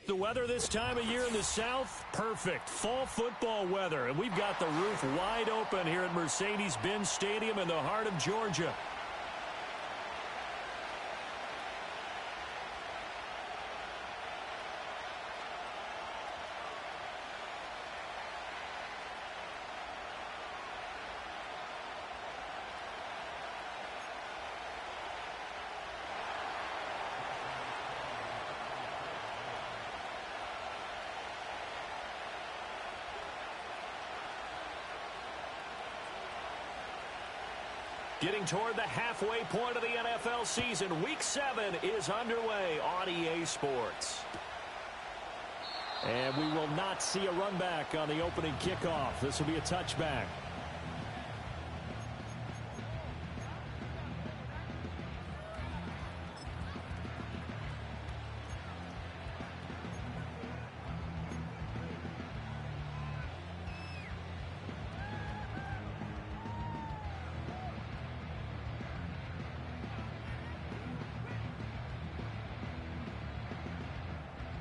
The weather this time of year in the South, perfect. Fall football weather. And we've got the roof wide open here at Mercedes-Benz Stadium in the heart of Georgia. Getting toward the halfway point of the NFL season. Week 7 is underway on EA Sports. And we will not see a run back on the opening kickoff. This will be a touchback.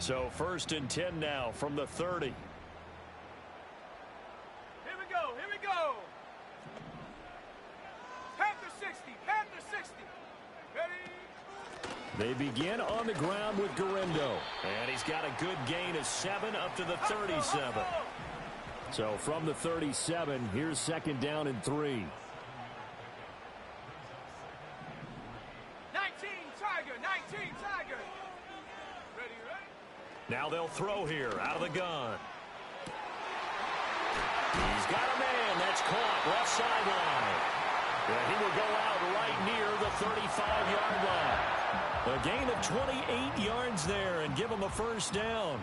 So 1st and 10 now from the 30. Here we go. Here we go. Panther 60. Panther 60. Ready? They begin on the ground with Guerendo. And he's got a good gain of 7 up to the 37. So from the 37, here's 2nd down and 3. 19 Tiger. 19 Tiger. Ready, ready? Now they'll throw here out of the gun. He's got a man. That's caught left sideline. And he will go out right near the 35-yard line. A gain of 28 yards there and give him a 1st down.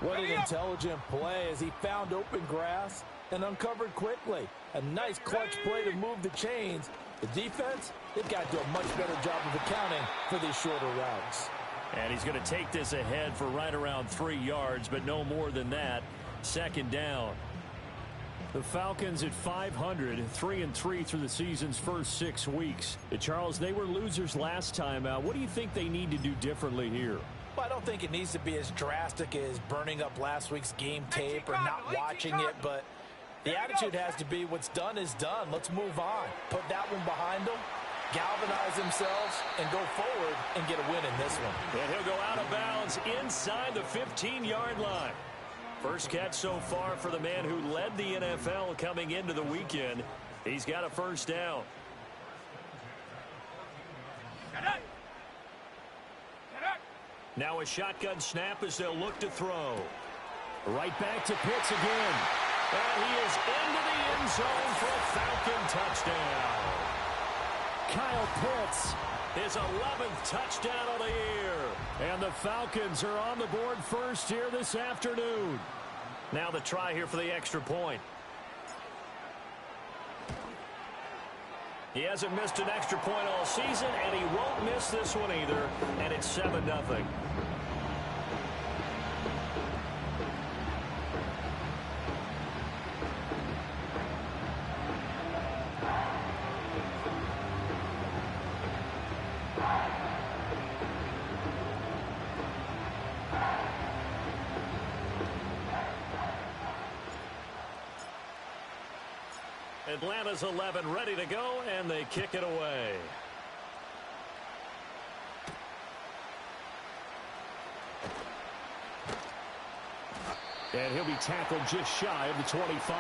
What an intelligent play as he found open grass and uncovered quickly. A nice clutch play to move the chains. The defense, they've got to do a much better job of accounting for these shorter routes. And he's going to take this ahead for right around 3 yards, but no more than that. 2nd down. The Falcons at 500, 3-3 through the season's first 6 weeks. Charles, they were losers last time out. What do you think they need to do differently here? Well, I don't think it needs to be as drastic as burning up last week's game tape or not watching it, but the attitude has to be what's done is done. Let's move on. Put that one behind them. Galvanize themselves and go forward and get a win in this one. And he'll go out of bounds inside the 15-yard line. First catch so far for the man who led the NFL coming into the weekend. He's got a 1st down. Now a shotgun snap as they'll look to throw. Right back to Pitts again. And he is into the end zone for a Falcon touchdown. Kyle Pitts, his 11th touchdown of the year. And the Falcons are on the board first here this afternoon. Now the try here for the extra point. He hasn't missed an extra point all season, and he won't miss this one either. And it's 7-0. Atlanta's 11 ready to go, and they kick it away. And he'll be tackled just shy of the 25.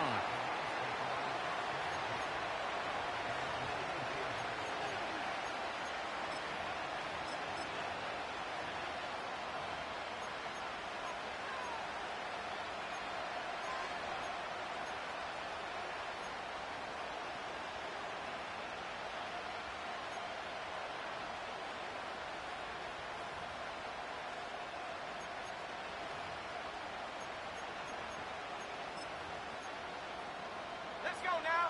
Let's go now.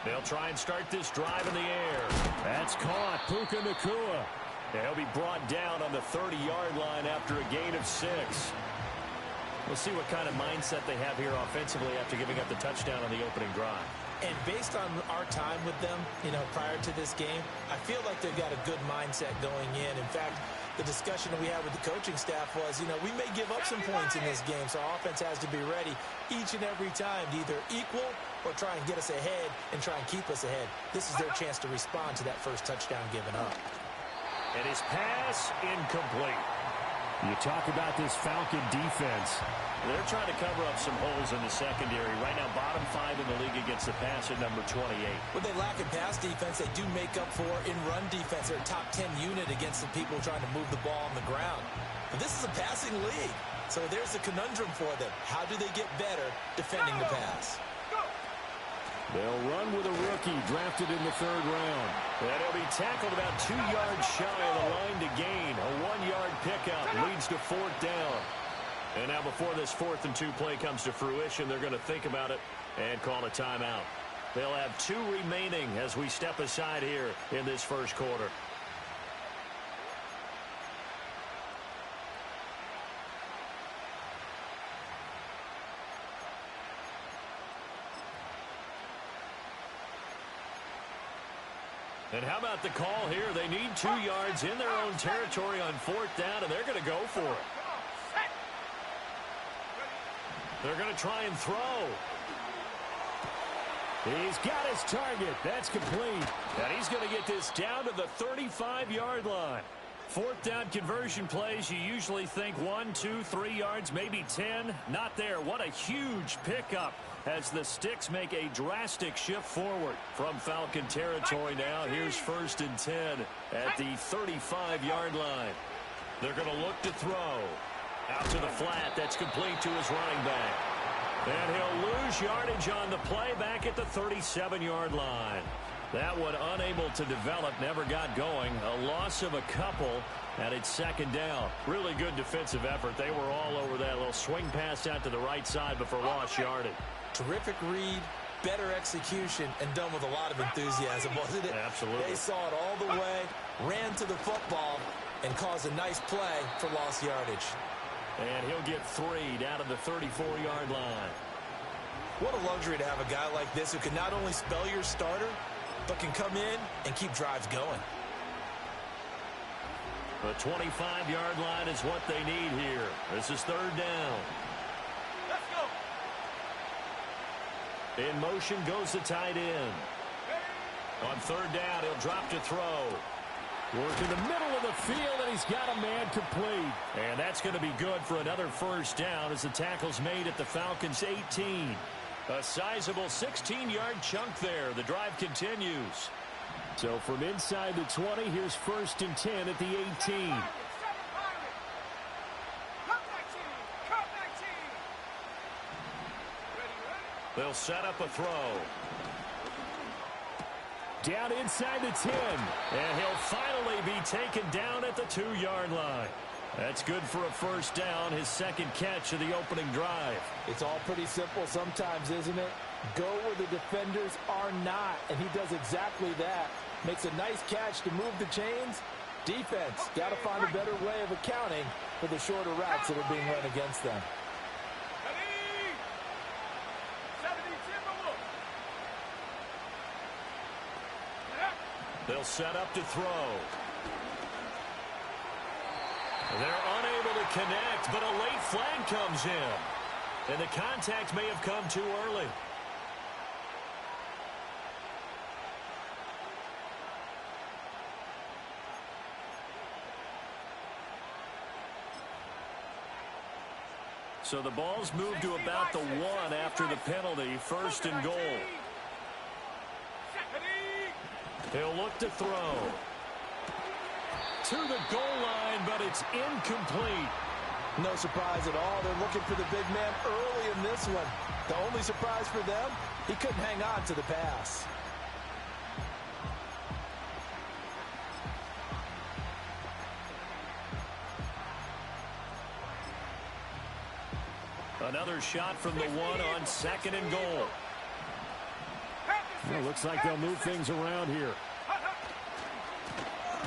They'll try and start this drive in the air. That's caught. Puka Nacua. He'll be brought down on the 30-yard line after a gain of 6. We'll see what kind of mindset they have here offensively after giving up the touchdown on the opening drive. And based on our time with them, prior to this game, I feel like they've got a good mindset going in. In fact, the discussion that we had with the coaching staff was, we may give up some points in this game, so our offense has to be ready each and every time to either equal or try and get us ahead and try and keep us ahead. This is their chance to respond to that first touchdown given up. And his pass incomplete. You talk about this Falcon defense. They're trying to cover up some holes in the secondary. Right now, bottom 5 in the league against the pass at number 28. What they lack in pass defense, they do make up for in run defense. They're a top 10 unit against the people trying to move the ball on the ground. But this is a passing league, so there's a conundrum for them. How do they get better defending the pass? They'll run with a rookie drafted in the 3rd round. And he'll be tackled about 2 yards shy of the line to gain. A 1-yard pickup leads to 4th down. And now before this 4th and 2 play comes to fruition, they're going to think about it and call a timeout. They'll have 2 remaining as we step aside here in this first quarter. And how about the call here? They need 2 yards in their own territory on 4th down, and they're going to go for it. They're going to try and throw. He's got his target. That's complete. And he's going to get this down to the 35-yard line. 4th down conversion plays, you usually think 1, 2, 3 yards, maybe 10. Not there. What a huge pickup as the Sticks make a drastic shift forward from Falcon territory now. Here's 1st and 10 at the 35-yard line. They're going to look to throw. Out to the flat. That's complete to his running back. And he'll lose yardage on the play back at the 37-yard line. That one unable to develop, never got going. A loss of a couple, and it's 2nd down. Really good defensive effort. They were all over that little swing pass out to the right side, but for lost yardage. Terrific read, better execution, and done with a lot of enthusiasm, wasn't it? Absolutely. They saw it all the way, ran to the football, and caused a nice play for lost yardage. And he'll get 3 down to the 34-yard line. What a luxury to have a guy like this who can not only spell your starter, but can come in and keep drives going. The 25-yard line is what they need here. This is 3rd down. Let's go. In motion goes the tight end. On 3rd down, he'll drop to throw. Work in the middle of the field, and he's got a man complete. And that's going to be good for another 1st down as the tackle's made at the Falcons' 18. A sizable 16-yard chunk there. The drive continues. So from inside the 20, here's 1st and 10 at the 18. They'll set up a throw. Down inside the 10. And he'll finally be taken down at the 2-yard line. That's good for a 1st down, his 2nd catch of the opening drive. It's all pretty simple sometimes, isn't it? Go where the defenders are not, and he does exactly that. Makes a nice catch to move the chains. Defense, got to find a better way of accounting for the shorter routes that are being run against them. They'll set up to throw. They're unable to connect, but a late flag comes in. And the contact may have come too early. So the ball's moved to about the 1 after the penalty. 1st and goal. He'll look to throw. To the goal line, but it's incomplete. No surprise at all. They're looking for the big man early in this one. The only surprise for them, he couldn't hang on to the pass. Another shot from the 1 on 2nd and goal. Well, looks like they'll move things around here.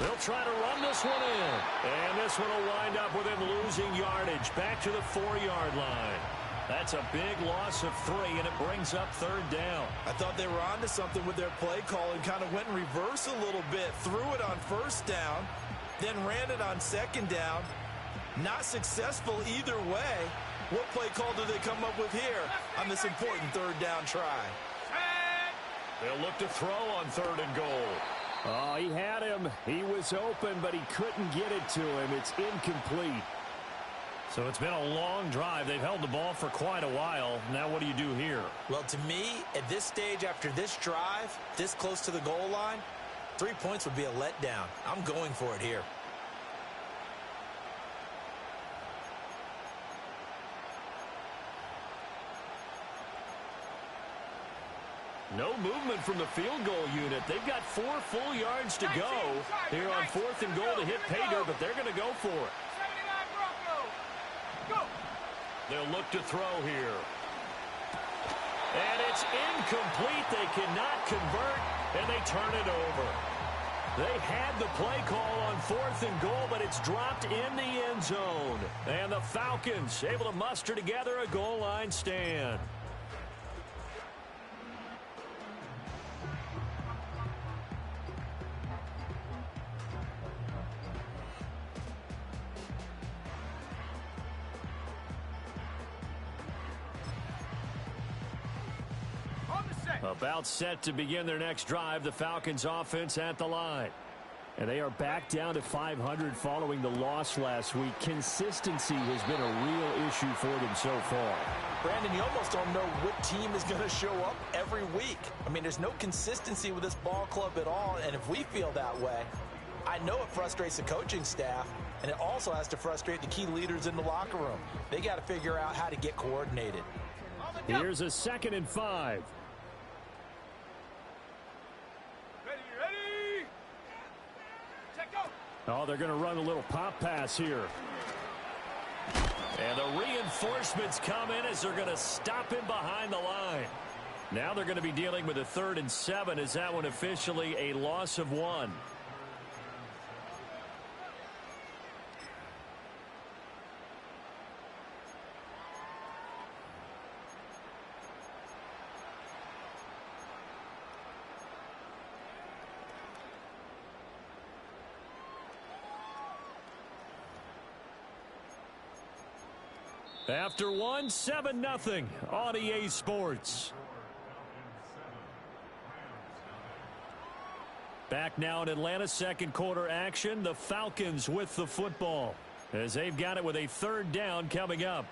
They'll try to run this one in. And this one will wind up with him losing yardage back to the 4-yard line. That's a big loss of 3, and it brings up 3rd down. I thought they were onto something with their play call and kind of went in reverse a little bit. Threw it on 1st down, then ran it on 2nd down. Not successful either way. What play call do they come up with here on this important 3rd down try? They'll look to throw on 3rd and goal. Oh, he had him. He was open, but he couldn't get it to him. It's incomplete. So it's been a long drive. They've held the ball for quite a while. Now what do you do here? Well, to me, at this stage, after this drive, this close to the goal line, 3 points would be a letdown. I'm going for it here. No movement from the field goal unit. They've got 4 full yards to go here on 4th and goal to hit pay dirt, but they're going to go for it. 79 Broncos. Go. They'll look to throw here. And it's incomplete. They cannot convert, and they turn it over. They had the play call on 4th and goal, but it's dropped in the end zone. And the Falcons able to muster together a goal line stand. About set to begin their next drive, the Falcons offense at the line. And they are back down to 500 following the loss last week. Consistency has been a real issue for them so far. Brandon, you almost don't know what team is going to show up every week. I mean, there's no consistency with this ball club at all, and if we feel that way, I know it frustrates the coaching staff, and it also has to frustrate the key leaders in the locker room. They got to figure out how to get coordinated. Here's a 2nd and 5. Oh, they're going to run a little pop pass here. And the reinforcements come in as they're going to stop him behind the line. Now they're going to be dealing with a 3rd and 7. Is that one officially a loss of 1? After 1, 7-0 on EA Sports. Back now in Atlanta, 2nd quarter action. The Falcons with the football as they've got it with a 3rd down coming up.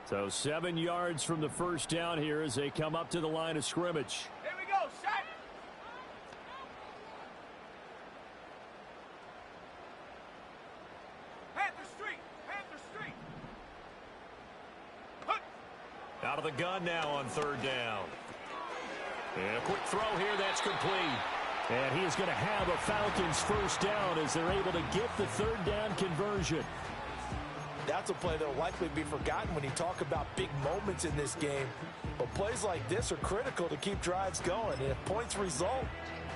So 7 yards from the 1st down here as they come up to the line of scrimmage. Here we go, set. Panther Street, Panther Street. Out of the gun now on 3rd down. And a quick throw here, that's complete. And he is going to have a Falcons 1st down as they're able to get the 3rd down conversion. That's a play that will likely be forgotten when you talk about big moments in this game. But plays like this are critical to keep drives going. And if points result,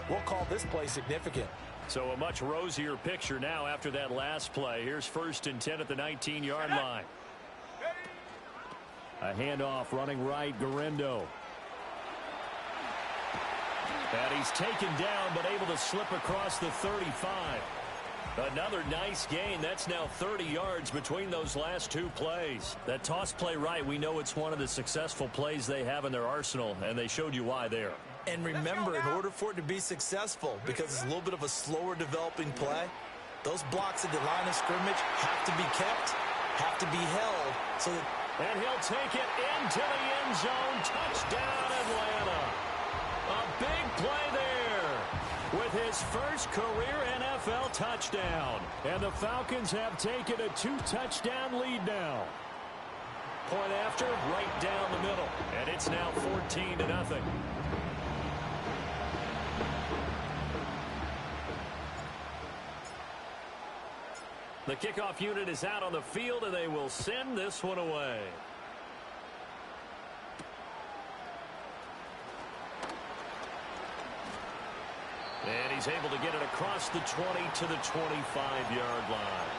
we'll call this play significant. So a much rosier picture now after that last play. Here's 1st and 10 at the 19-yard line. A handoff running right, Guerendo. And he's taken down but able to slip across the 35. Another nice gain. That's now 30 yards between those last 2 plays. That toss play right, we know it's one of the successful plays they have in their arsenal, and they showed you why there. And remember, in order for it to be successful, because it's a little bit of a slower developing play, those blocks at the line of scrimmage have to be kept, have to be held. So that and he'll take it into the end zone. Touchdown, Atlanta. A big play there with his first career NFL touchdown. And the Falcons have taken a 2-touchdown lead now. Point after, right down the middle. And it's now 14-0. The kickoff unit is out on the field, and they will send this one away. And he's able to get it across the 20 to the 25-yard line.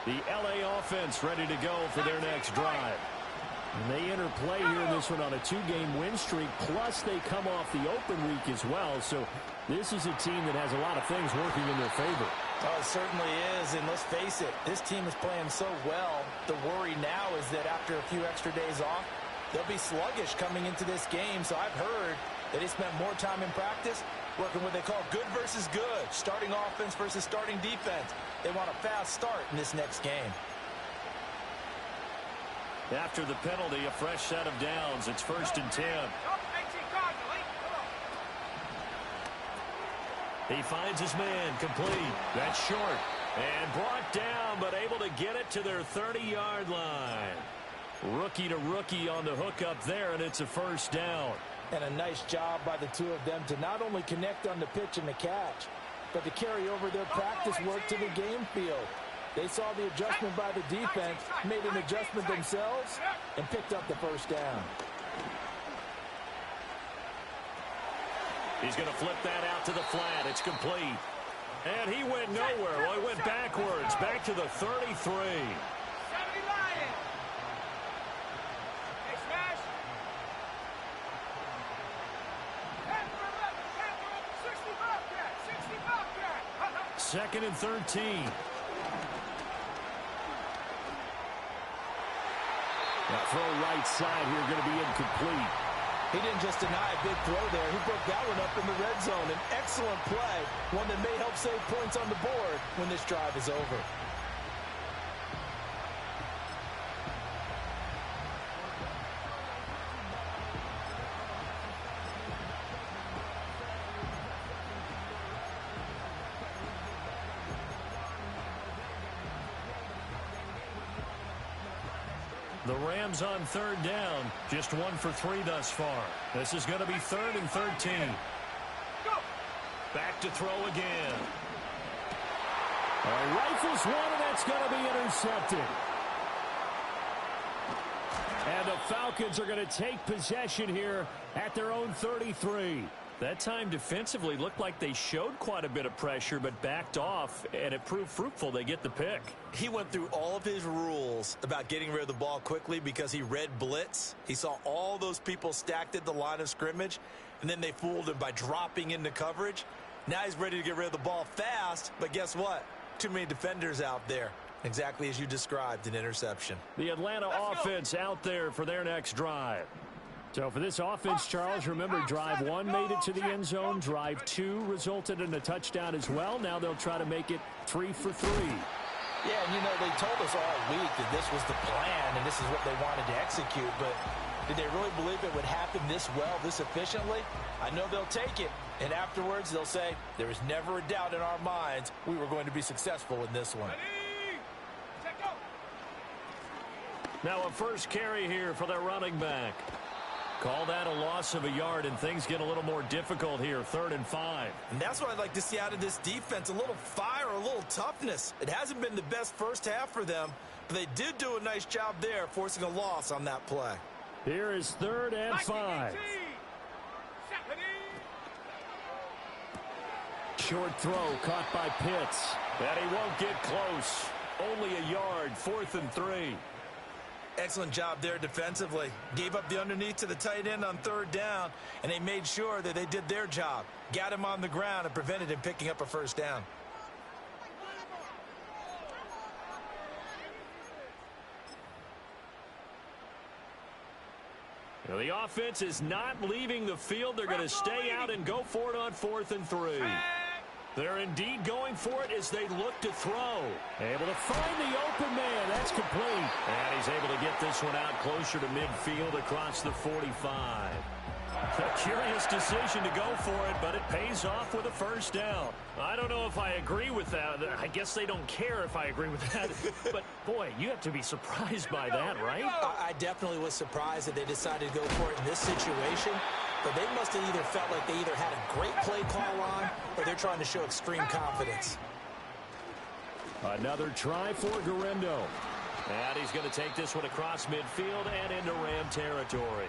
The LA offense ready to go for their next drive. And they interplay here in this one on a 2-game win streak, plus they come off the open week as well. So this is a team that has a lot of things working in their favor. Oh, it certainly is, and let's face it, this team is playing so well. The worry now is that after a few extra days off, they'll be sluggish coming into this game. So I've heard that they spent more time in practice working what they call good versus good, starting offense versus starting defense. They want a fast start in this next game. After the penalty, a fresh set of downs. It's 1st and 10. He finds his man, complete. That's short. And brought down, but able to get it to their 30-yard line. Rookie to rookie on the hookup there, and it's a 1st down. And a nice job by the two of them to not only connect on the pitch and the catch, but to carry over their practice work to the game field. They saw the adjustment by the defense, made an adjustment themselves, and picked up the 1st down. He's going to flip that out to the flat. It's complete. And he went nowhere. Well, he went backwards, back to the 33. Second and 13. Now throw right side here going to be incomplete. He didn't just deny a big throw there. He broke that one up in the red zone. An excellent play, one that may help save points on the board when this drive is over. The Rams on 3rd down, just 1 for 3 thus far. This is going to be 3rd and 13. Back to throw again. Rifles one, and that's going to be intercepted. And the Falcons are going to take possession here at their own 33. That time defensively looked like they showed quite a bit of pressure, but backed off, and it proved fruitful. They get the pick. He went through all of his rules about getting rid of the ball quickly because he read blitz. He saw all those people stacked at the line of scrimmage, and then they fooled him by dropping into coverage. Now he's ready to get rid of the ball fast, but guess what? Too many defenders out there. Exactly as you described, an interception. The Atlanta offense out there for their next drive. So for this offense, Charles, remember drive 1 made it to the end zone. Drive 2 resulted in a touchdown as well. Now they'll try to make it 3 for 3. Yeah, and you know, they told us all week that this was the plan and this is what they wanted to execute, but did they really believe it would happen this well, this efficiently? I know they'll take it, and afterwards they'll say, there was never a doubt in our minds we were going to be successful in this one. Now a first carry here for their running back. Call that a loss of a yard, and things get a little more difficult here, 3rd and 5. And that's what I'd like to see out of this defense, a little fire, a little toughness. It hasn't been the best first half for them, but they did do a nice job there, forcing a loss on that play. Here is 3rd and 5. Short throw caught by Pitts. And he won't get close. Only a yard, 4th and 3. Excellent job there defensively. Gave up the underneath to the tight end on 3rd down, and they made sure that they did their job. Got him on the ground and prevented him picking up a 1st down. Now the offense is not leaving the field. They're going to stay out and go for it on 4th and 3. They're indeed going for it as they look to throw. Able to find the open man. That's complete. And he's able to get this one out closer to midfield across the 45. A curious decision to go for it, but it pays off with a first down. I don't know if I agree with that. I guess they don't care if I agree with that. But, boy, you have to be surprised by that, right? I definitely was surprised that they decided to go for it in this situation. But they must have either felt like they either had a great play call on or they're trying to show extreme confidence. Another try for Guerrero. And he's going to take this one across midfield and into Ram territory.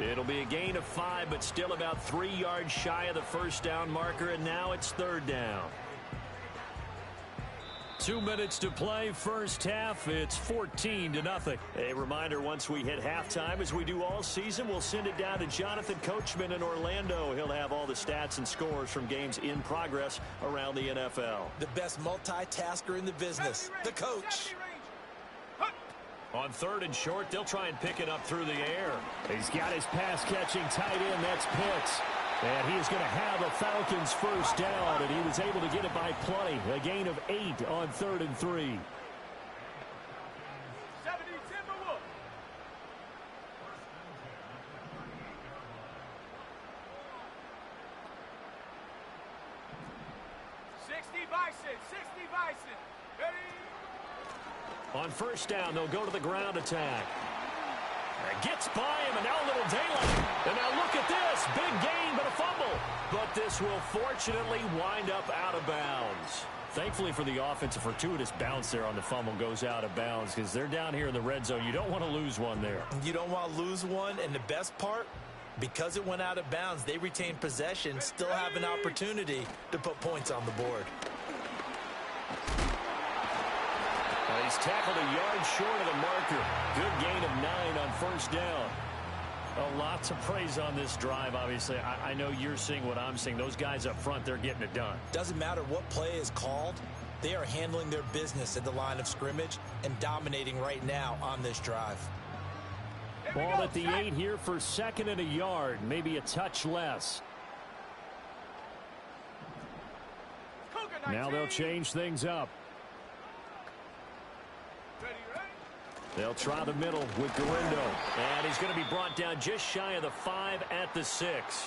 It'll be a gain of 5, but still about 3 yards shy of the first down marker, and now it's third down. 2 minutes to play, first half. It's 14-0. A reminder, once we hit halftime, as we do all season, we'll send it down to Jonathan Coachman in Orlando. He'll have all the stats and scores from games in progress around the NFL. The best multitasker in the business, the coach. On third and short, they'll try and pick it up through the air. He's got his pass-catching tight end. That's Pitts. And he is going to have a Falcons first down, and he was able to get it by plenty. A gain of 8 on 3rd and 3. 70 Timberwolves. 60 Bison. 60 Bison. Ready? On first down, they'll go to the ground attack. Gets by him, and now a little daylight. And now look at this. Big gain, but a fumble. But this will fortunately wind up out of bounds. Thankfully for the offense, a fortuitous bounce there on the fumble goes out of bounds because they're down here in the red zone. You don't want to lose one there. You don't want to lose one, and the best part, because it went out of bounds, they retained possession, still have an opportunity to put points on the board. He's tackled a yard short of the marker. Good gain of 9 on first down. A lot to praise on this drive, obviously. I know you're seeing what I'm seeing. Those guys up front, they're getting it done. Doesn't matter what play is called. They are handling their business at the line of scrimmage and dominating right now on this drive. Ball at the 8 here for 2nd and a yard. Maybe a touch less. Now they'll change things up. They'll try the middle with Guerrero. And he's going to be brought down just shy of the 5 at the 6.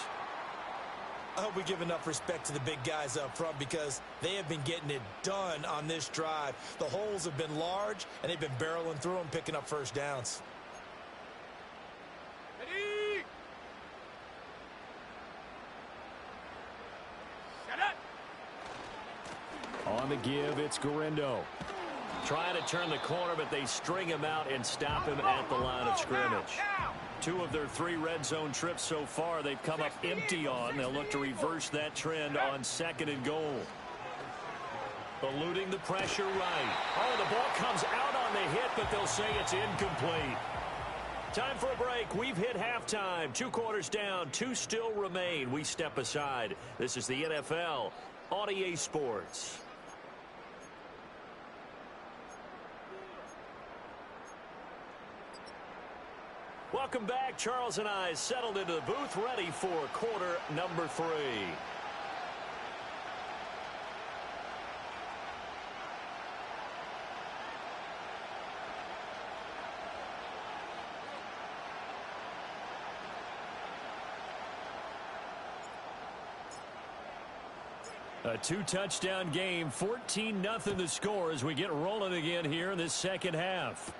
I hope we give enough respect to the big guys up front because they have been getting it done on this drive. The holes have been large, and they've been barreling through them, picking up first downs. Ready? Set up. On the give, it's Guerrero. Trying to turn the corner, but they string him out and stop him at the line of scrimmage. 2 of their 3 red zone trips so far, they've come up empty on. They'll look to reverse that trend on 2nd and goal. Eluding the pressure right. Oh, the ball comes out on the hit, but they'll say it's incomplete. Time for a break. We've hit halftime. 2 quarters down, 2 still remain. We step aside. This is the NFL on EA Sports. Welcome back. Charles and I settled into the booth, ready for quarter number 3. A 2-touchdown game, 14-0 the score as we get rolling again here in this second half.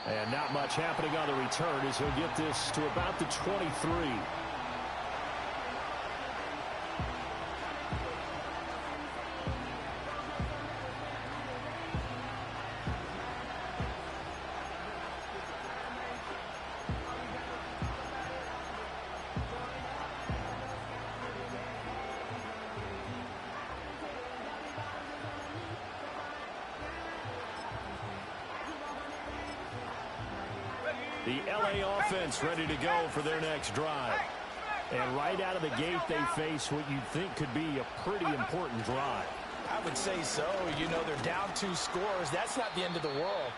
And not much happening on the return as he'll get this to about the 23. The LA offense ready to go for their next drive. And right out of the gate, they face what you'd think could be a pretty important drive. I would say so. You know, they're down 2 scores. That's not the end of the world.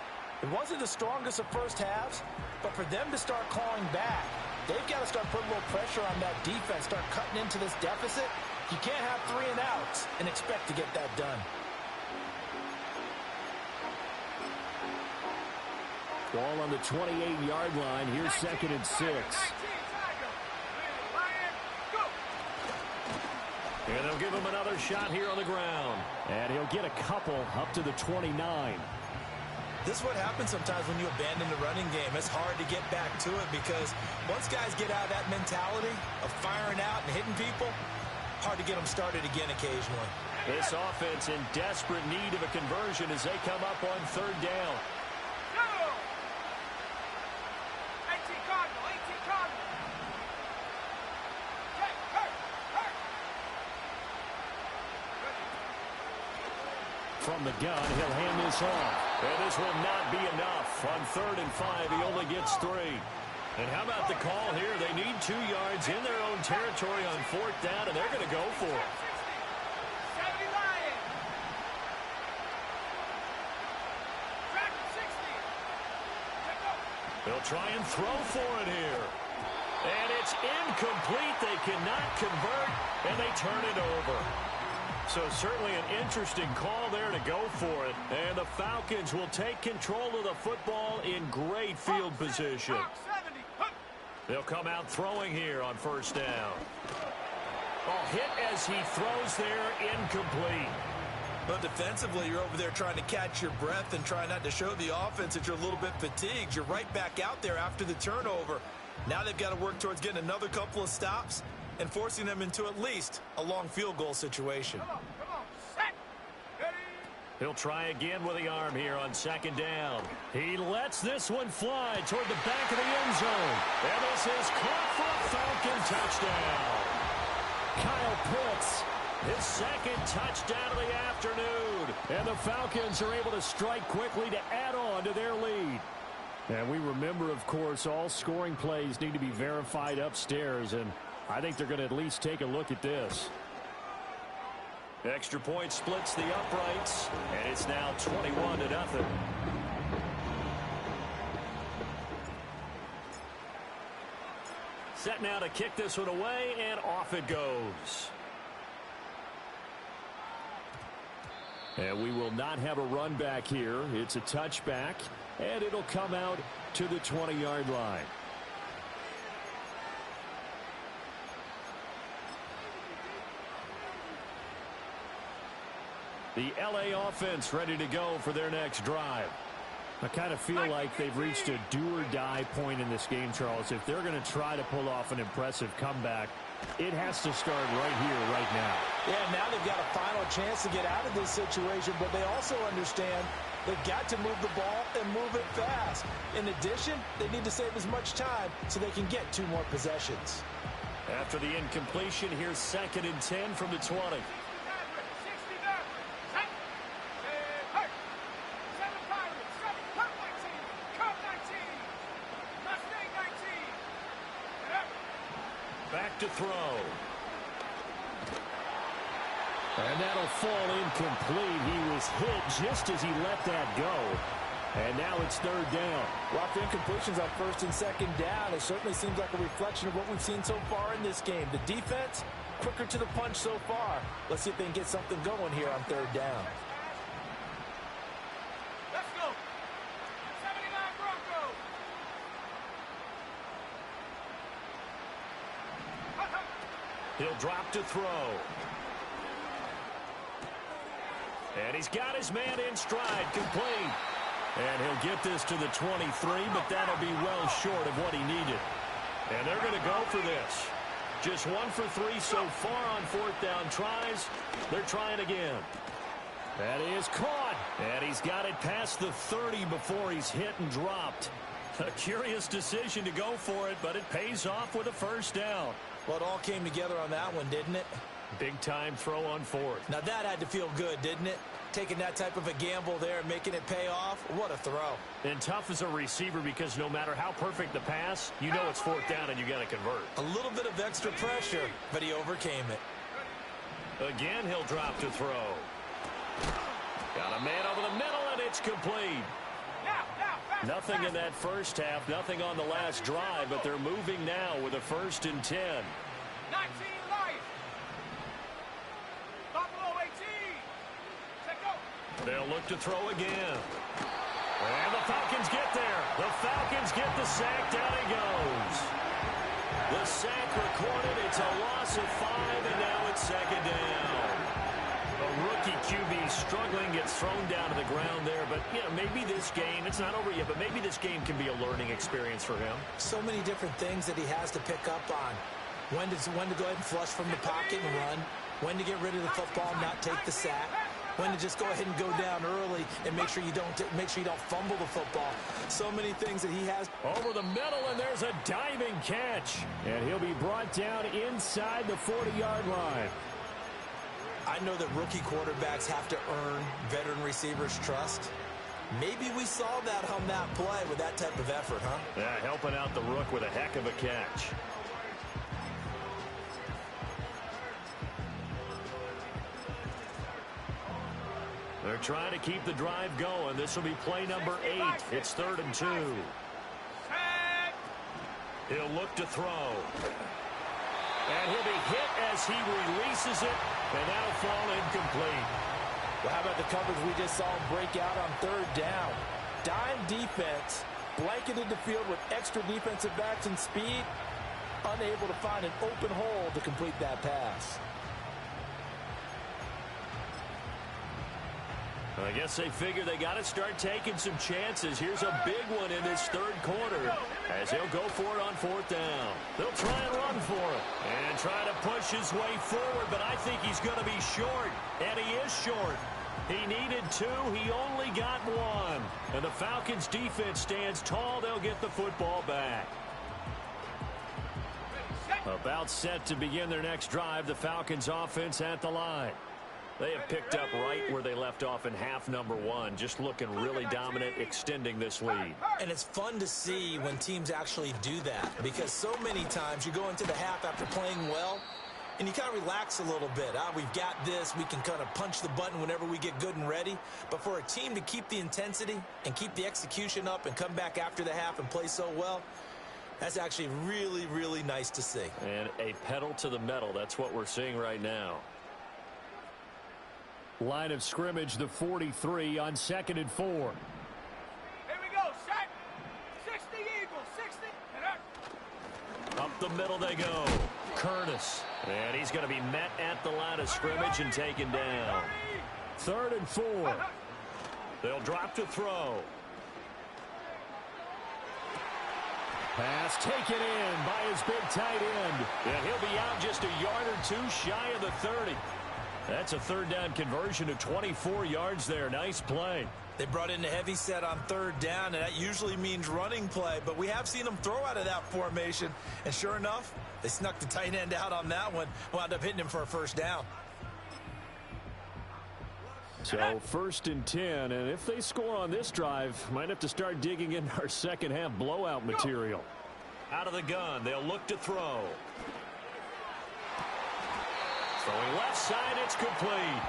It wasn't the strongest of first halves, but for them to start clawing back, they've got to start putting a little pressure on that defense, start cutting into this deficit. You can't have 3 and outs and expect to get that done. Ball on the 28-yard line. Here's 2nd and 6. And they'll give him another shot here on the ground. And he'll get a couple up to the 29. This is what happens sometimes when you abandon the running game. It's hard to get back to it because once guys get out of that mentality of firing out and hitting people, hard to get them started again occasionally. This offense in desperate need of a conversion as they come up on 3rd down. From the gun, he'll hand this off. And this will not be enough. On 3rd and 5, he only gets 3. And how about the call here? They need 2 yards in their own territory on 4th down, and they're going to go for it. They'll try and throw for it here. And it's incomplete. They cannot convert, and they turn it over. So certainly an interesting call there to go for it. And the Falcons will take control of the football in great field position. They'll come out throwing here on 1st down. Hit as he throws there, incomplete. But defensively, you're over there trying to catch your breath and try not to show the offense that you're a little bit fatigued. You're right back out there after the turnover. Now they've got to work towards getting another couple of stops and forcing them into at least a long field goal situation. Come on, set, ready. He'll try again with the arm here on 2nd down. He lets this one fly toward the back of the end zone. And this is caught for a Falcon touchdown. Kyle Pitts, his 2nd touchdown of the afternoon. And the Falcons are able to strike quickly to add on to their lead. And we remember, of course, all scoring plays need to be verified upstairs, and I think they're going to at least take a look at this. Extra point splits the uprights, and it's now 21-0. Set now to kick this one away, and off it goes. And we will not have a run back here. It's a touchback, and it'll come out to the 20-yard line. The LA offense ready to go for their next drive. I kind of feel like they've reached a do-or-die point in this game, Charles. If they're going to try to pull off an impressive comeback, it has to start right here, right now. Yeah, now they've got a final chance to get out of this situation, but they also understand they've got to move the ball and move it fast. In addition, they need to save as much time so they can get 2 more possessions. After the incompletion, here's 2nd and 10 from the 20. Back to throw. And that'll fall incomplete. He was hit just as he let that go. And now it's 3rd down. Lots of incompletions on 1st and 2nd down. It certainly seems like a reflection of what we've seen so far in this game. The defense, quicker to the punch so far. Let's see if they can get something going here on 3rd down. Let's go. 79 Broncos. He'll drop to throw. And he's got his man in stride, complete. And he'll get this to the 23, but that'll be well short of what he needed. And they're going to go for this. Just 1 for 3 so far on 4th down tries. They're trying again. That is caught. And he's got it past the 30 before he's hit and dropped. A curious decision to go for it, but it pays off with a 1st down. Well, it all came together on that one, didn't it? Big time throw on 4th. Now that had to feel good, didn't it? Taking that type of a gamble there and making it pay off. What a throw. And tough as a receiver because no matter how perfect the pass, you know it's 4th down and you got to convert. A little bit of extra pressure, but he overcame it. Again, he'll drop to throw. Got a man over the middle, and it's complete. Nothing in that first half, nothing on the last drive, but they're moving now with a 1st and 10. 19 Lions. Buffalo 18. Set go. They'll look to throw again. And the Falcons get there. The Falcons get the sack. Down he goes. The sack recorded. It's a loss of 5, and now it's second down. A rookie QB struggling, gets thrown down to the ground there. But, you know, maybe this game, it's not over yet, but maybe this game can be a learning experience for him. So many different things that he has to pick up on. When to go ahead and flush from the pocket and run. When to get rid of the football and not take the sack. When to just go ahead and go down early and make sure you don't fumble the football. So many things that he has. Over the middle, and there's a diving catch. And he'll be brought down inside the 40-yard line. I know that rookie quarterbacks have to earn veteran receivers' trust. Maybe we saw that on that play with that type of effort, huh? Yeah, helping out the rook with a heck of a catch. They're trying to keep the drive going. This will be play number 8. It's 3rd and 2. He'll look to throw. And he'll be hit as he releases it. And that'll fall incomplete. Well, how about the coverage we just saw him break out on 3rd down? Dime defense, blanketed the field with extra defensive backs and speed. Unable to find an open hole to complete that pass. I guess they figure they got to start taking some chances. Here's a big one in this 3rd quarter as he'll go for it on 4th down. They'll try and run for it and try to push his way forward, but I think he's going to be short, and he is short. He needed 2. He only got 1. And the Falcons' defense stands tall. They'll get the football back. About set to begin their next drive, the Falcons' offense at the line. They have picked up right where they left off in half number 1, just looking really dominant, extending this lead. And it's fun to see when teams actually do that, because so many times you go into the half after playing well, and you kind of relax a little bit. We've got this. We can kind of punch the button whenever we get good and ready. But for a team to keep the intensity and keep the execution up and come back after the half and play so well, that's actually really, really nice to see. And a pedal to the metal. That's what we're seeing right now. Line of scrimmage, the 43 on 2nd and 4. Here we go, set. 60 Eagles, 60. Up the middle they go. Curtis. And he's going to be met at the line of scrimmage and taken down. 3rd and 4. They'll drop to throw. Pass taken in by his big tight end. And he'll be out just a yard or 2 shy of the 30. That's a 3rd down conversion of 24 yards there. Nice play. They brought in a heavy set on 3rd down, and that usually means running play. But we have seen them throw out of that formation. And sure enough, they snuck the tight end out on that one. Wound up hitting him for a 1st down. So 1st and 10, and if they score on this drive, might have to start digging into our second half blowout material. Out of the gun, they'll look to throw. Throwing left side, it's complete.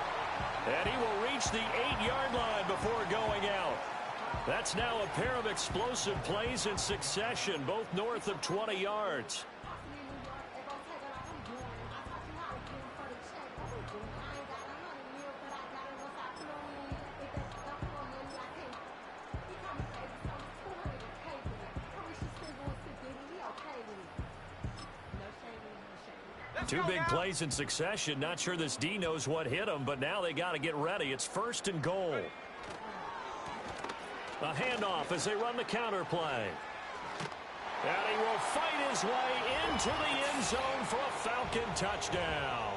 And he will reach the 8-yard line before going out. That's now a pair of explosive plays in succession, both north of 20 yards. Two big plays in succession. Not sure this D knows what hit him, but now they got to get ready. It's 1st and goal. A handoff as they run the counter play. And he will fight his way into the end zone for a Falcon touchdown.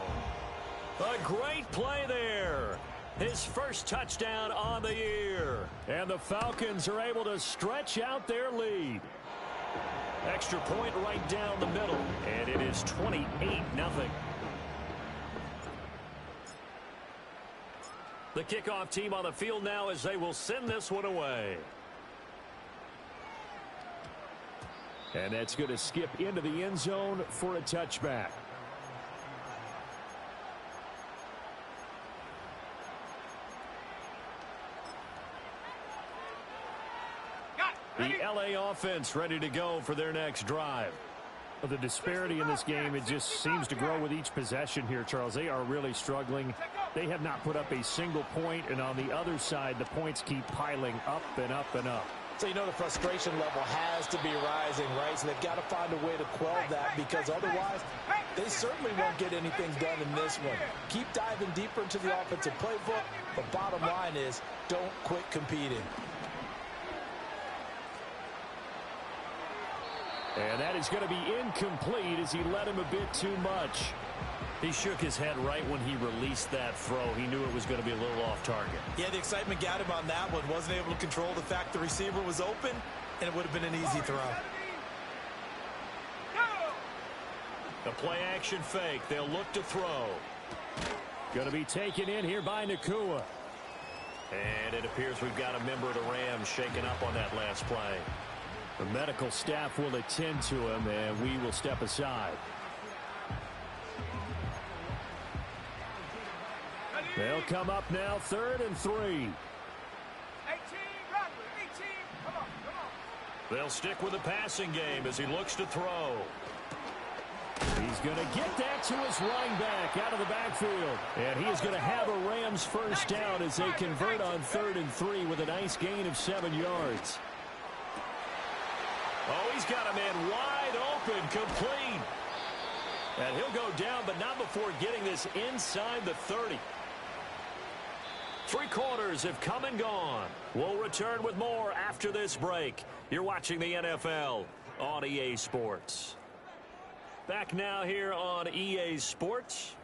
A great play there. His 1st touchdown on the year. And the Falcons are able to stretch out their lead. Extra point right down the middle, and it is 28-0. The kickoff team on the field now as they will send this one away. And that's going to skip into the end zone for a touchback. The LA offense ready to go for their next drive. The disparity in this game, it just seems to grow with each possession here, Charles. They are really struggling. They have not put up a single point, and on the other side, the points keep piling up and up and up. So you know the frustration level has to be rising, right? So they've got to find a way to quell that, because otherwise they certainly won't get anything done in this one. Keep diving deeper into the offensive playbook, but bottom line is don't quit competing. And that is going to be incomplete as he led him a bit too much. He shook his head right when he released that throw. He knew it was going to be a little off target. Yeah, the excitement got him on that one. Wasn't able to control the fact the receiver was open, and it would have been an easy throw. The play-action fake. They'll look to throw. Going to be taken in here by Nacua. And it appears we've got a member of the Rams shaken up on that last play. The medical staff will attend to him, and we will step aside. They'll come up now, 3rd and 3. 18, Bradley, 18. Come on. They'll stick with the passing game as he looks to throw. He's going to get that to his running back out of the backfield. And he is going to have a Rams first down as they convert on 3rd and 3 with a nice gain of 7 yards. Oh, he's got a man wide open, complete. And he'll go down, but not before getting this inside the 30. 3 quarters have come and gone. We'll return with more after this break. You're watching the NFL on EA Sports. Back now here on EA Sports.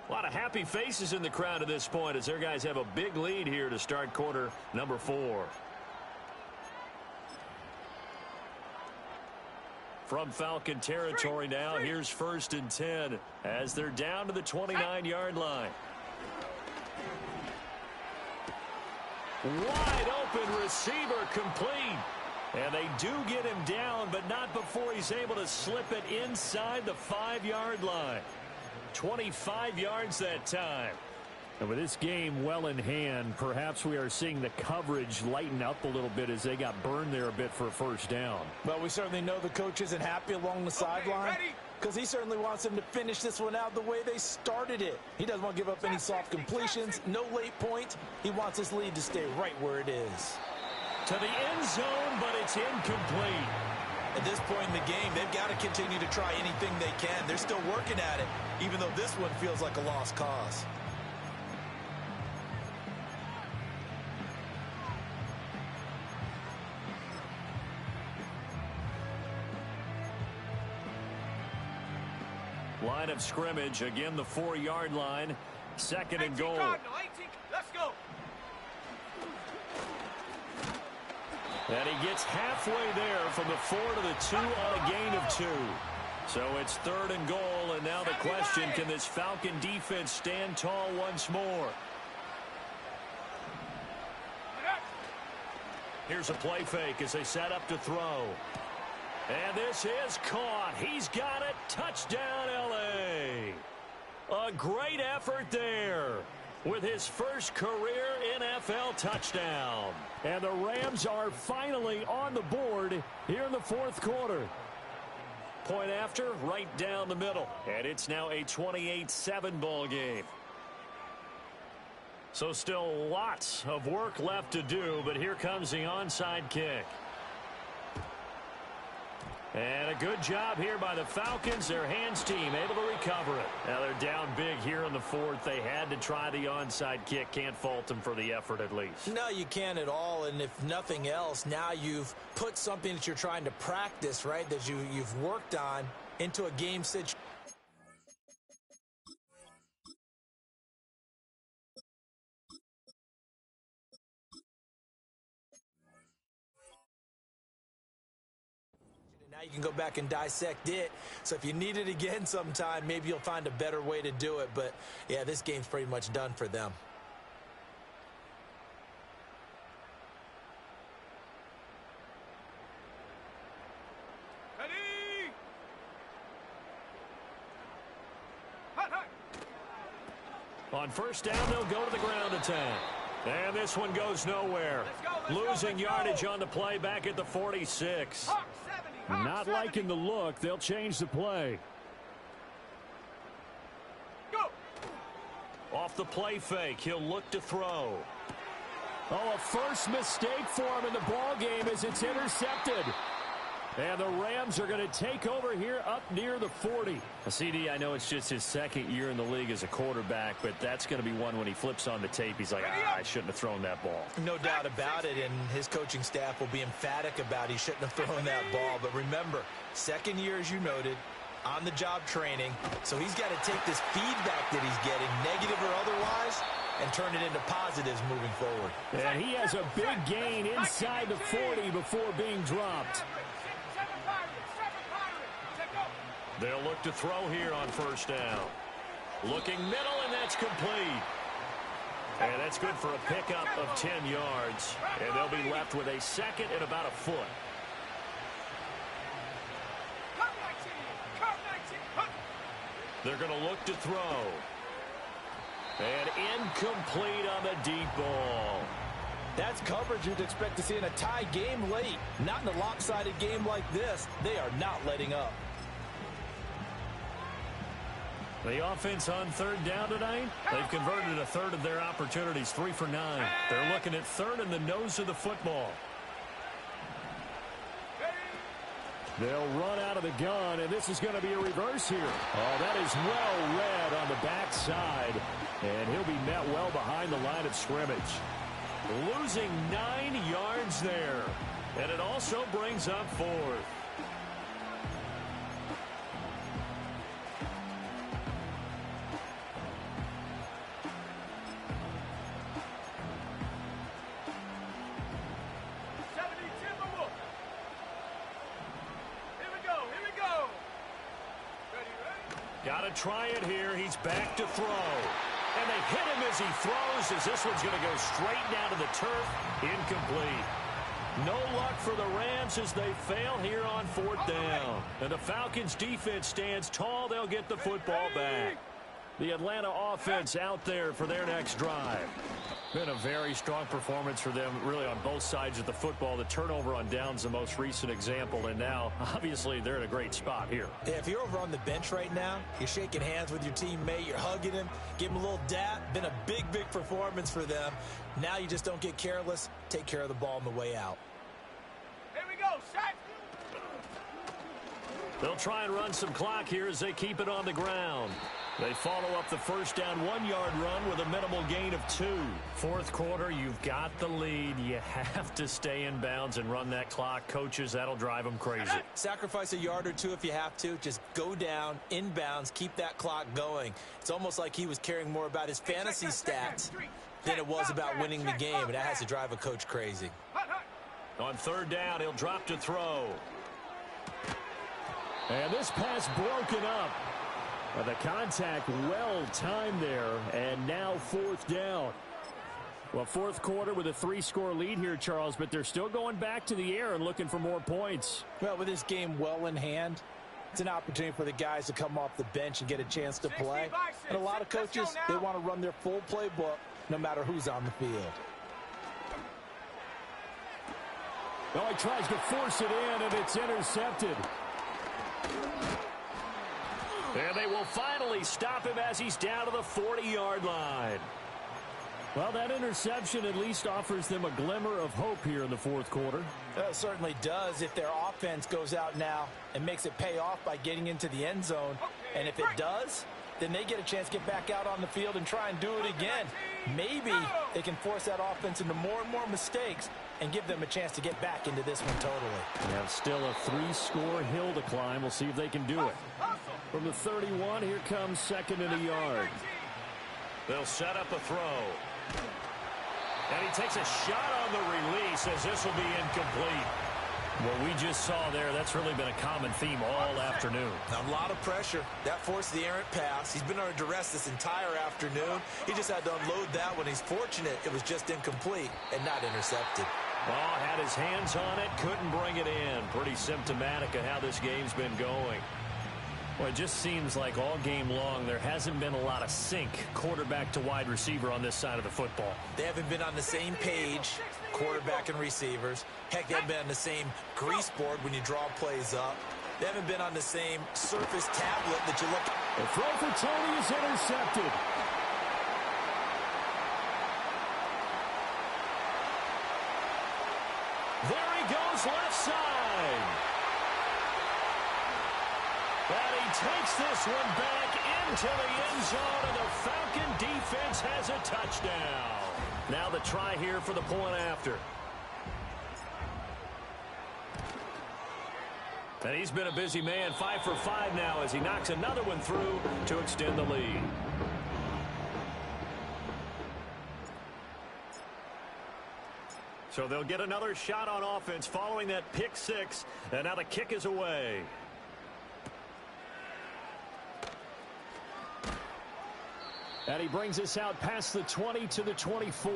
A lot of happy faces in the crowd at this point as their guys have a big lead here to start quarter number 4. From Falcon territory now, here's 1st and 10 as they're down to the 29-yard line. Wide open receiver, complete. And they do get him down, but not before he's able to slip it inside the 5-yard line. 25 yards that time. And with this game well in hand, perhaps we are seeing the coverage lighten up a little bit as they got burned there a bit for a first down. Well, we certainly know the coach isn't happy along the sideline, because he certainly wants them to finish this one out the way they started it. He doesn't want to give up any soft completions, no late points. He wants his lead to stay right where it is. To the end zone, but it's incomplete. At this point in the game, they've got to continue to try anything they can. They're still working at it, even though this one feels like a lost cause. Line of scrimmage, again the 4-yard line. 2nd and goal. 18, let's go. And he gets halfway there from the 4 to the 2 on a gain of 2. So it's 3rd and goal, and now the question, can this Falcon defense stand tall once more? Here's a play fake as they set up to throw. And this is caught. He's got it. Touchdown, L.A. A great effort there with his first career NFL touchdown. And the Rams are finally on the board here in the 4th quarter. Point after, right down the middle. And it's now a 28-7 ball game. So still lots of work left to do, but here comes the onside kick. And a good job here by the Falcons. Their hands team able to recover it. Now they're down big here in the 4th. They had to try the onside kick. Can't fault them for the effort at least. No, you can't at all. And if nothing else, now you've put something that you're trying to practice, right, that you've worked on into a game situation. Now you can go back and dissect it. So if you need it again sometime, maybe you'll find a better way to do it. But, yeah, this game's pretty much done for them. Ready? Hot, hot. On first down, they'll go to the ground attack. And this one goes nowhere. Let's go, Losing yardage on the play back at the 46. Hawk 70, Not liking the look. They'll change the play. Go. Off the play fake, he'll look to throw. Oh, a first mistake for him in the ball game as it's intercepted. And the Rams are going to take over here up near the 40. CD, I know it's just his second year in the league as a quarterback, but that's going to be one when he flips on the tape. He's like, I shouldn't have thrown that ball. No doubt about it, and his coaching staff will be emphatic about he shouldn't have thrown that ball. But remember, second year, as you noted, on-the-job training. So he's got to take this feedback that he's getting, negative or otherwise, and turn it into positives moving forward. And he has a big gain inside the 40 before being dropped. They'll look to throw here on first down. Looking middle, and that's complete. And that's good for a pickup of 10 yards. And they'll be left with a second and about a foot. They're going to look to throw. And incomplete on the deep ball. That's coverage you'd expect to see in a tie game late. Not in a lopsided game like this. They are not letting up. The offense on third down tonight, they've converted a third of their opportunities, 3 for 9. They're looking at third in the nose of the football. They'll run out of the gun, and this is going to be a reverse here. Oh, that is well read on the backside, and he'll be met well behind the line of scrimmage. Losing 9 yards there, and it also brings up fourth. Got to try it here. He's back to throw. And they hit him as he throws, as this one's going to go straight down to the turf. Incomplete. No luck for the Rams as they fail here on fourth down. And the Falcons defense stands tall. They'll get the football back. The Atlanta offense out there for their next drive. Been a very strong performance for them, really, on both sides of the football. The turnover on downs, the most recent example, and now, obviously, they're in a great spot here. Yeah, if you're over on the bench right now, you're shaking hands with your teammate, you're hugging him, give him a little dap. Been a big, big performance for them. Now you just don't get careless. Take care of the ball on the way out. Here we go, set. They'll try and run some clock here as they keep it on the ground. They follow up the first down 1-yard run with a minimal gain of 2. Fourth quarter, you've got the lead. You have to stay in bounds and run that clock. Coaches, that'll drive them crazy. Sacrifice a yard or two if you have to. Just go down, in bounds, keep that clock going. It's almost like he was caring more about his fantasy stats than it was about winning the game, and that has to drive a coach crazy. On third down, he'll drop to throw. And this pass broken up. The contact well timed there, and now fourth down. Well, fourth quarter with a 3-score lead here, Charles, but they're still going back to the air and looking for more points. Well, with this game well in hand, it's an opportunity for the guys to come off the bench and get a chance to play. And a lot of coaches, they want to run their full playbook no matter who's on the field. Well, he tries to force it in, and it's intercepted. And they will finally stop him as he's down to the 40-yard line. Well, that interception at least offers them a glimmer of hope here in the fourth quarter. It certainly does if their offense goes out now and makes it pay off by getting into the end zone. And if it does, then they get a chance to get back out on the field and try and do it again. Maybe they can force that offense into more and more mistakes and give them a chance to get back into this one totally. They have still a 3-score hill to climb. We'll see if they can do it. From the 31, here comes second and a yard. They'll set up a throw. And he takes a shot on the release as this will be incomplete. What we just saw there, that's really been a common theme all afternoon. A lot of pressure. That forced the errant pass. He's been under duress this entire afternoon. He just had to unload that one. He's fortunate it was just incomplete and not intercepted. Ball had his hands on it, couldn't bring it in. Pretty symptomatic of how this game's been going. Well, it just seems like all game long there hasn't been a lot of sync quarterback to wide receiver on this side of the football. They haven't been on the same page, quarterback and receivers. Heck, they haven't been on the same grease board when you draw plays up. They haven't been on the same surface tablet that you look. The throw for Tony is intercepted. There he goes left side. And he takes this one back into the end zone, and the Falcon defense has a touchdown. Now the try here for the point after. And he's been a busy man, 5 for 5 now as he knocks another one through to extend the lead. So they'll get another shot on offense following that pick 6, and now the kick is away. And he brings us out past the 20 to the 24.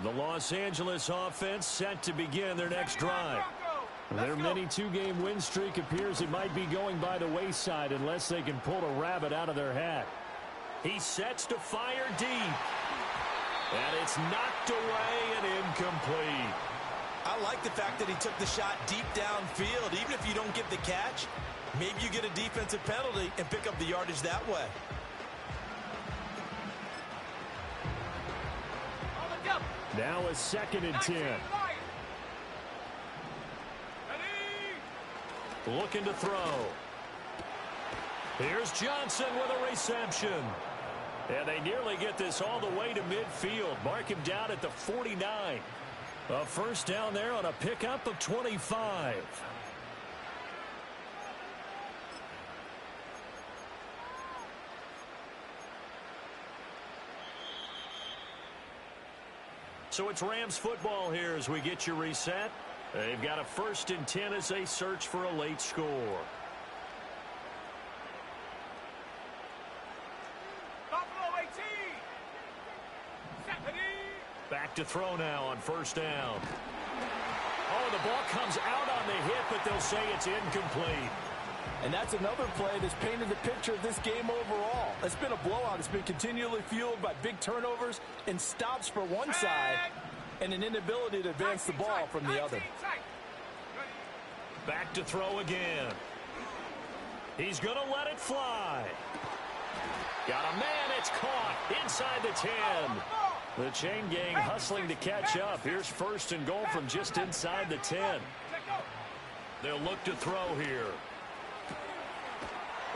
The Los Angeles offense set to begin their next drive. Their mini 2-game win streak appears it might be going by the wayside unless they can pull a rabbit out of their hat. He sets to fire deep. And it's knocked away and incomplete. I like the fact that he took the shot deep downfield. Even if you don't get the catch, maybe you get a defensive penalty and pick up the yardage that way. Now a 2nd and 10. Looking to throw. Here's Johnson with a reception. And they nearly get this all the way to midfield. Mark him down at the 49. A first down there on a pickup of 25. So it's Rams football here as we get you reset. They've got a 1st and 10 as they search for a late score. Back to throw now on 1st down. Oh, the ball comes out on the hit, but they'll say it's incomplete. And that's another play that's painted the picture of this game overall. It's been a blowout. It's been continually fueled by big turnovers and stops for one side and an inability to advance the ball from the other. Back to throw again. He's going to let it fly. Got a man. It's caught inside the 10. The chain gang hustling to catch up. Here's 1st and goal from just inside the 10. They'll look to throw here.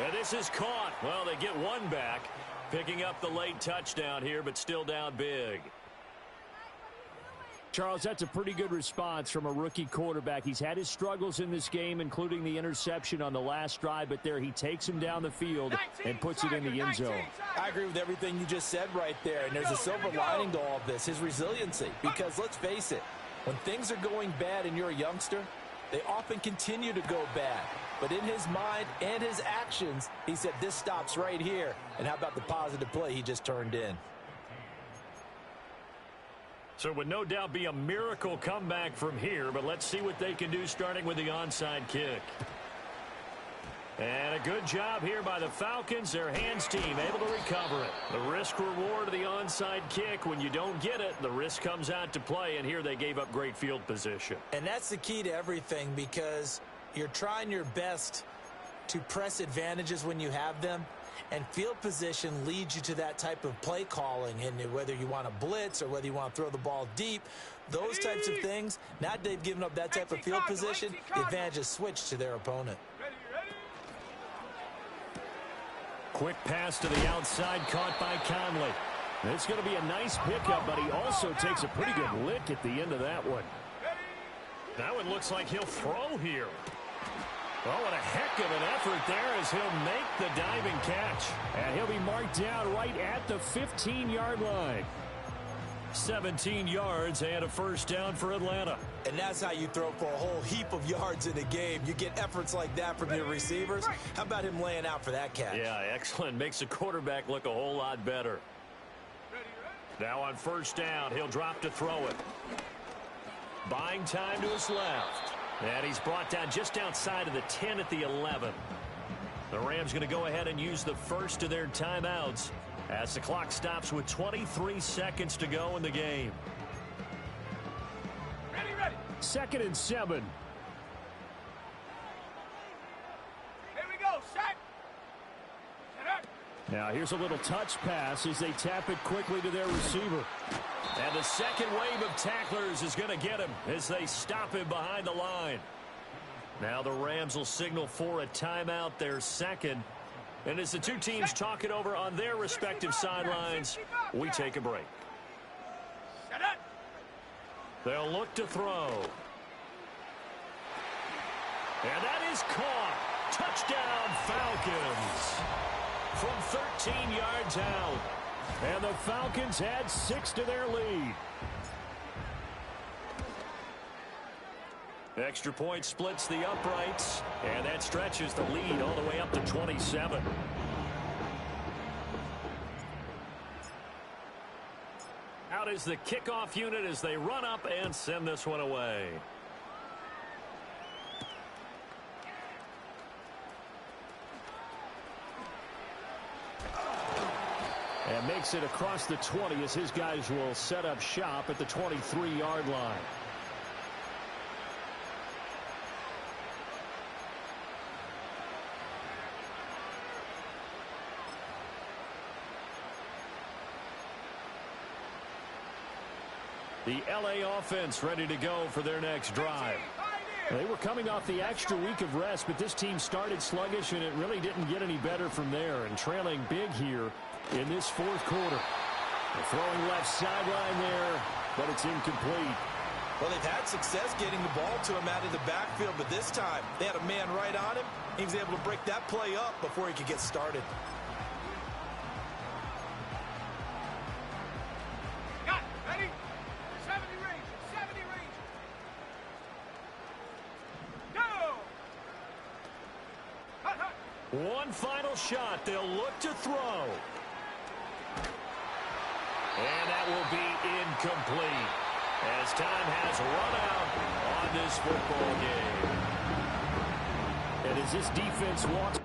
And this is caught. Well, they get one back, picking up the late touchdown here, but still down big. Charles, that's a pretty good response from a rookie quarterback. He's had his struggles in this game, including the interception on the last drive, but there he takes him down the field and puts it in the end zone. I agree with everything you just said right there, and there's a silver lining to all of this, his resiliency. Because let's face it, when things are going bad and you're a youngster, they often continue to go bad. But in his mind and his actions, he said, this stops right here. And how about the positive play he just turned in? So it would no doubt be a miracle comeback from here, but let's see what they can do starting with the onside kick. And a good job here by the Falcons, their hands team, able to recover it. The risk reward of the onside kick, when you don't get it, the risk comes out to play, and here they gave up great field position. And that's the key to everything, because you're trying your best to press advantages when you have them. And field position leads you to that type of play calling, and whether you want to blitz or whether you want to throw the ball deep, those types of things, now that they've given up that type of field position, the advantage is switched to their opponent. Quick pass to the outside, caught by Conley. It's going to be a nice pickup, but he also takes a pretty good lick at the end of that one. That one looks like he'll throw here. Oh, what a heck of an effort there as he'll make the diving catch. And he'll be marked down right at the 15-yard line. 17 yards and a first down for Atlanta. And that's how you throw for a whole heap of yards in a game. You get efforts like that from your receivers. How about him laying out for that catch? Yeah, excellent. Makes the quarterback look a whole lot better. Now on first down, he'll drop to throw it. Buying time to his left. And he's brought down just outside of the 10 at the 11. The Rams going to go ahead and use the first of their timeouts as the clock stops with 23 seconds to go in the game. Ready. 2nd and 7. Here we go, set. Set up. Now here's a little touch pass as they tap it quickly to their receiver. And the second wave of tacklers is going to get him as they stop him behind the line. Now the Rams will signal for a timeout, their second. And as the two teams talk it over on their respective sidelines, we take a break. Set up. They'll look to throw. And that is caught. Touchdown, Falcons. From 13 yards out. And the Falcons add 6 to their lead. Extra point splits the uprights, and that stretches the lead all the way up to 27. Out is the kickoff unit as they run up and send this one away. And makes it across the 20 as his guys will set up shop at the 23-yard line. The LA offense ready to go for their next drive. They were coming off the extra week of rest, but this team started sluggish, and it really didn't get any better from there. And trailing big here in this 4th quarter. They're throwing left sideline there, but it's incomplete. Well, they've had success getting the ball to him out of the backfield, but this time they had a man right on him. He was able to break that play up before he could get started. Got it. Ready? 70 range. 70 range. Go! Hut, hut. One final shot. They'll look to throw. And that will be incomplete as time has run out on this football game. And as this defense walks